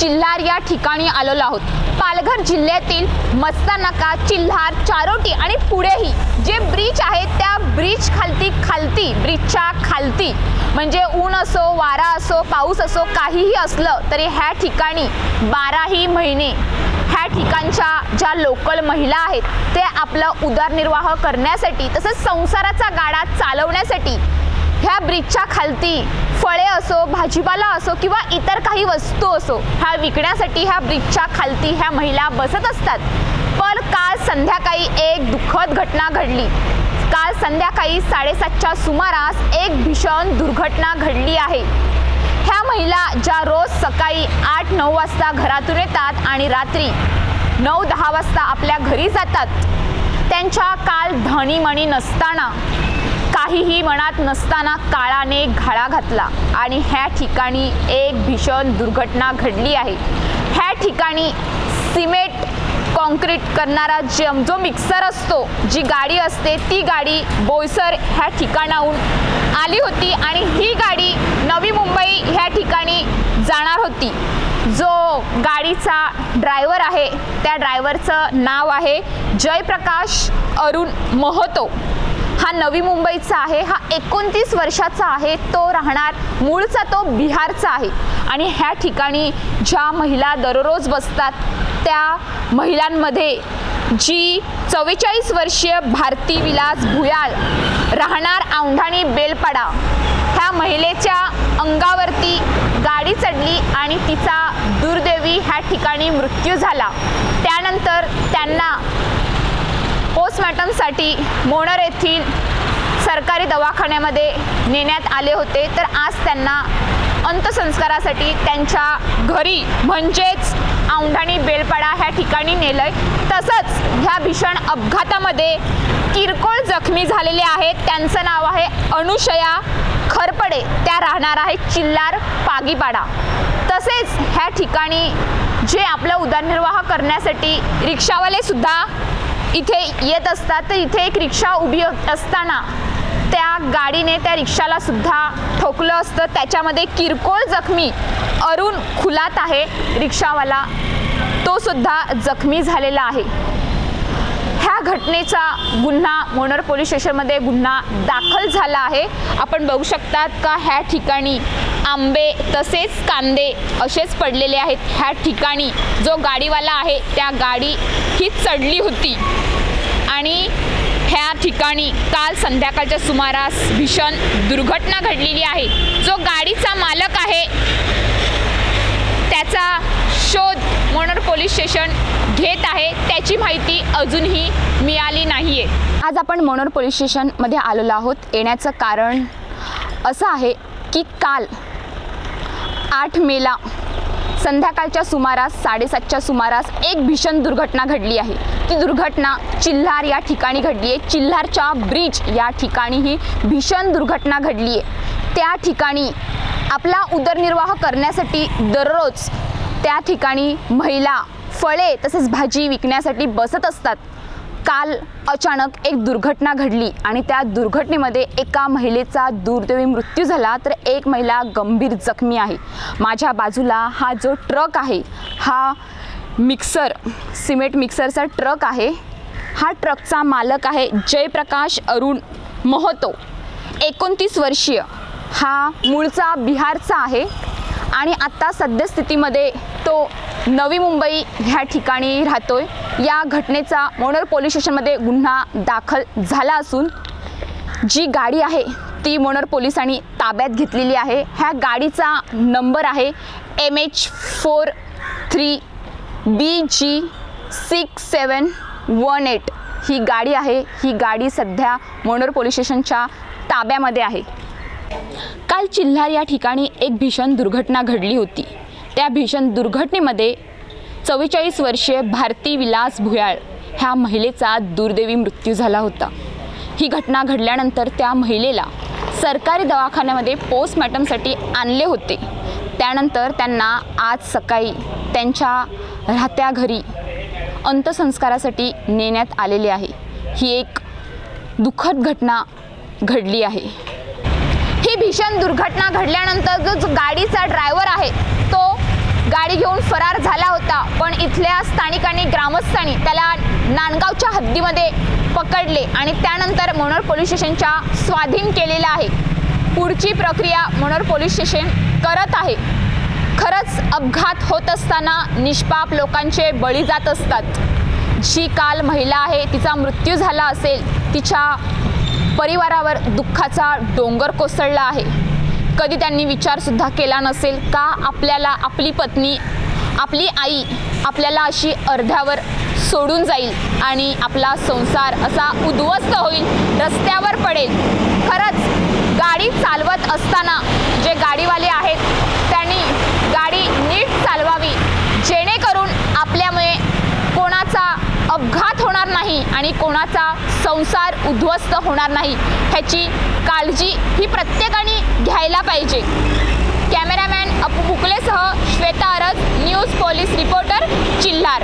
चिल्हार या ठिकाणी आलेलो आहोत। पालघर जिल्ह्यातील मस्तानाका, चिल्हार, चारोटी आणि पुढेही जे ब्रिज आहे त्या ब्रिजच्या खालती म्हणजे ऊन असो, वारा असो, पाऊस असो, काहीही असलं तरी ह्या ठिकाणी 12ही महिने ह्या ठिकाणच्या ज्या लोकल महिला आहेत ते आपला उदरनिर्वाह करण्यासाठी तसेच संसाराचा गाडा चालवण्यासाठी ह्या ब्रिजच्या खालती फळे असो, भाजीपाला असो किंवा इतर काही वस्तू असो ह्या विकण्यासाठी ह्या ब्रिजच्या खालती ह्या महिला बसत असतात। पण काल संध्याकाळी एक दुःखद घटना घडली। काल संध्याकाळी 7:30च्या सुमारास एक भीषण दुर्घटना घडली आहे। ह्या महिला ज्या रोज सकाळी 8-9 वाजता घरातून येतात आणि रात्री 9-10 वाजता आपल्या घरी जातात, त्यांच्या काल धनीमणी नसताना, काहीही मनात नसताना काळाने घाला घातला आणि ह्या ठिकाणी एक भीषण दुर्घटना घडली आहे। ह्या ठिकाणी सिमेंट कॉन्क्रीट करणारा जो मिक्सर असतो, जी गाडी असते ती गाडी बोईसर ह्या ठिकाणाहून आली होती आणि ही गाडी नवी मुंबई ह्या ठिकाणी जाणार होती। जो गाडीचा ड्रायव्हर आहे त्या ड्रायव्हरचं नाव आहे जयप्रकाश अरुण महतो। हा नवी मुंबईचा आहे, हा 29 वर्षाचा आहे, तो राहणार मूळचा तो बिहारचा आहे। आणि ह्या ठिकाणी ज्या महिला दररोज बसतात त्या महिलांमध्ये जी 44 वर्षीय भारती विलास भुयाळ राहणार औंढाणी बेलपाडा, ह्या महिलेच्या अंगावरती गाडी चढली आणि तिचा दुर्दैवी ह्या ठिकाणी मृत्यू झाला। त्यानंतर त्यांना पोस्टमॉर्टमसाठी मोनर येथील सरकारी दवाखान्यामध्ये नेण्यात आले होते। तर आज त्यांना अंत्यसंस्कारासाठी त्यांच्या घरी म्हणजेच औंढाणी बेलपाडा ह्या ठिकाणी नेलंय। तसंच ह्या भीषण अपघातामध्ये किरकोळ जखमी झालेले आहेत। त्यांचं नाव आहे अनुशया खरपडे, त्या राहणार आहेत चिल्हार पागीपाडा। तसेच ह्या ठिकाणी जे आपला उदरनिर्वाह करण्यासाठी रिक्षावाले सुद्धा इथे येत असतात, तर इथे एक रिक्षा उभी असताना त्या गाडीने त्या रिक्षाला सुद्धा ठोकलं असतं। त्याच्यामध्ये किरकोळ जखमी अरुण खुलात आहे रिक्षावाला, तो सुद्धा जखमी झालेला आहे। ह्या घटनेचा गुन्हा मोनर पोलीस स्टेशनमध्ये गुन्हा दाखल झाला आहे। आपण बघू शकतात का ह्या ठिकाणी आंबे तसेच कांदे असेच पडलेले आहेत। ह्या ठिकाणी जो गाडीवाला आहे त्या गाडी ही चढली होती आणि ह्या ठिकाणी काल संध्याकाळच्या सुमारास भीषण दुर्घटना घडलेली आहे। जो गाडीचा मालक आहे त्याचा शोध मोनर पोलीस स्टेशन घेत आहे, त्याची माहिती अजूनही मिळाली नाहीये। आज आपण मोनर पोलीस स्टेशनमध्ये आलेलो आहोत। येण्याचं कारण असं आहे की काल 8 मेला संध्याकाळच्या सुमारास 7:30च्या सुमारास एक भीषण दुर्घटना घडली आहे। ती दुर्घटना चिल्हार या ठिकाणी घडली आहे। चिल्हारच्या ब्रिज या ठिकाणी ही भीषण दुर्घटना घडली आहे। त्या ठिकाणी आपला उदरनिर्वाह करण्यासाठी दररोज त्या ठिकाणी महिला फळे तसेच भाजी विकण्यासाठी बसत असतात। काल अचानक एक दुर्घटना घडली आणि त्या दुर्घटनेमध्ये एका महिलेचा दुर्दैवी मृत्यू झाला, तर एक महिला गंभीर जखमी आहे। माझ्या बाजूला हा जो ट्रक आहे हा सिमेंट मिक्सरचा ट्रक आहे। हा ट्रकचा मालक आहे जयप्रकाश अरुण महतो, 29 वर्षीय, हा मूळचा बिहारचा आहे आणि आता सद्यस्थितीमध्ये तो नवी मुंबई ह्या ठिकाणी राहतोय। या घटनेचा मोनर पोलीस स्टेशनमध्ये गुन्हा दाखल झाला असून जी गाडी आहे ती मोनर पोलिसांनी ताब्यात घेतलेली आहे। ह्या गाडीचा नंबर आहे MH43BG6718 ही गाडी आहे। ही गाडी सध्या मोनर पोलीस स्टेशनच्या ताब्यामध्ये आहे। काल चिल्हार या ठिकाणी एक भीषण दुर्घटना घडली होती। त्या भीषण दुर्घटनेमध्ये 44 वर्षीय भारती विलास भुयाळ ह्या महिलेचा दुर्दैवी मृत्यू झाला होता। ही घटना घडल्यानंतर त्या महिलेला सरकारी दवाखान्यामध्ये पोस्टमॉर्टमसाठी आणले होते। त्यानंतर त्यांना आज सकाळी त्यांच्या राहत्या घरी अंत्यसंस्कारासाठी नेण्यात आलेले आहे। ही एक दुःखद घटना घडली आहे। ही भीषण दुर्घटना घडल्यानंतर जो गाडीचा ड्रायव्हर आहे तो गाडी घेऊन फरार झाला होता, पण इथल्या स्थानिकांनी ग्रामस्थांनी त्याला नांदगावच्या हद्दीमध्ये पकडले आणि त्यानंतर मनोर पोलीस स्टेशनच्या स्वाधीन केलेलं आहे। पुढची प्रक्रिया मनोर पोलीस स्टेशन करत आहे। खरंच अपघात होत असताना निष्पाप लोकांचे बळी जात असतात। जी काल महिला आहे तिचा मृत्यू झाला असेल, तिच्या परिवारावर दुःखाचा डोंगर कोसळला आहे। कधी त्यांनी विचार सुद्धा केला नसेल का आपल्याला आपली पत्नी, आपली आई आपल्याला अशी अर्ध्यावर सोडून जाईल आणि आपला संसार असा उद्ध्वस्त होईल, रस्त्यावर पडेल। खरंच गाडी चालवत असताना जे गाडीवाले आहेत त्यांनी गाडी नीट चालवावी, जेणेकरून आपल्यामुळे कोणाचा अपघात होणार नाही आणि कोणाचा संसार उद्ध्वस्त होणार नाही, ह्याची काळजी ही प्रत्येकाने घ्यायला पाहिजे। कॅमेरामॅन अपू बुकलेसह श्वेता अरज, न्यूज पोलीस रिपोर्टर, चिल्हार।